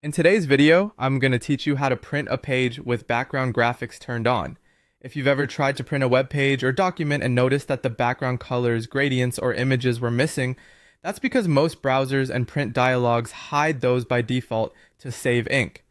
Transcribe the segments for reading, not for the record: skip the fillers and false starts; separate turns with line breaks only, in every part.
In today's video, I'm going to teach you how to print a page with background graphics turned on. If you've ever tried to print a web page or document and noticed that the background colors, gradients, or images were missing, that's because most browsers and print dialogues hide those by default to save ink.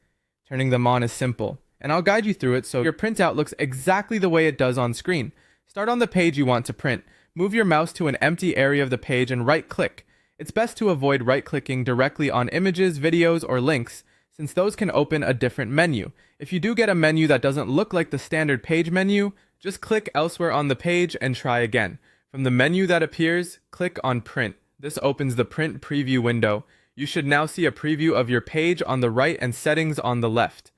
Turning them on is simple, and I'll guide you through it so your printout looks exactly the way it does on screen. Start on the page you want to print. Move your mouse to an empty area of the page and right-click. It's best to avoid right-clicking directly on images, videos, or links, since those can open a different menu. If you do get a menu that doesn't look like the standard page menu, just click elsewhere on the page and try again. From the menu that appears, click on Print. This opens the Print Preview window. You should now see a preview of your page on the right and settings on the left.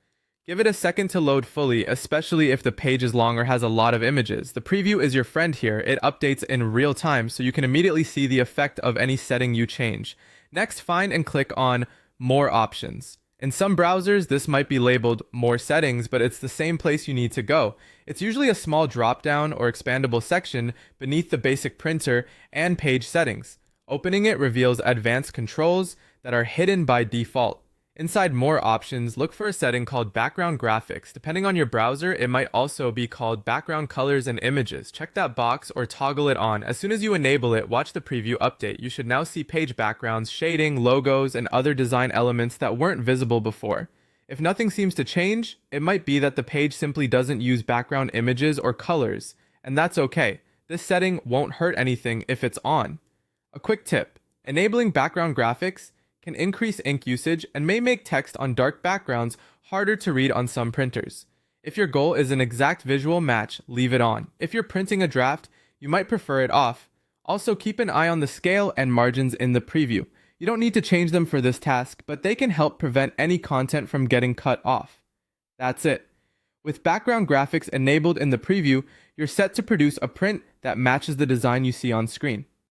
Give it a second to load fully, especially if the page is long or has a lot of images. The preview is your friend here. It updates in real time, so you can immediately see the effect of any setting you change. Next, find and click on More Options. In some browsers, this might be labeled More Settings, but it's the same place you need to go. It's usually a small drop-down or expandable section beneath the basic printer and page settings. Opening it reveals advanced controls that are hidden by default. Inside More Options, look for a setting called Background Graphics. Depending on your browser, it might also be called Background Colors and Images. Check that box or toggle it on. As soon as you enable it, watch the preview update. You should now see page backgrounds, shading, logos, and other design elements that weren't visible before. If nothing seems to change, it might be that the page simply doesn't use background images or colors, and that's okay. This setting won't hurt anything if it's on. A quick tip: enabling background graphics can increase ink usage and may make text on dark backgrounds harder to read on some printers. If your goal is an exact visual match, leave it on. If you're printing a draft, you might prefer it off. Also, keep an eye on the scale and margins in the preview. You don't need to change them for this task, but they can help prevent any content from getting cut off. That's it. With background graphics enabled in the preview, you're set to produce a print that matches the design you see on screen.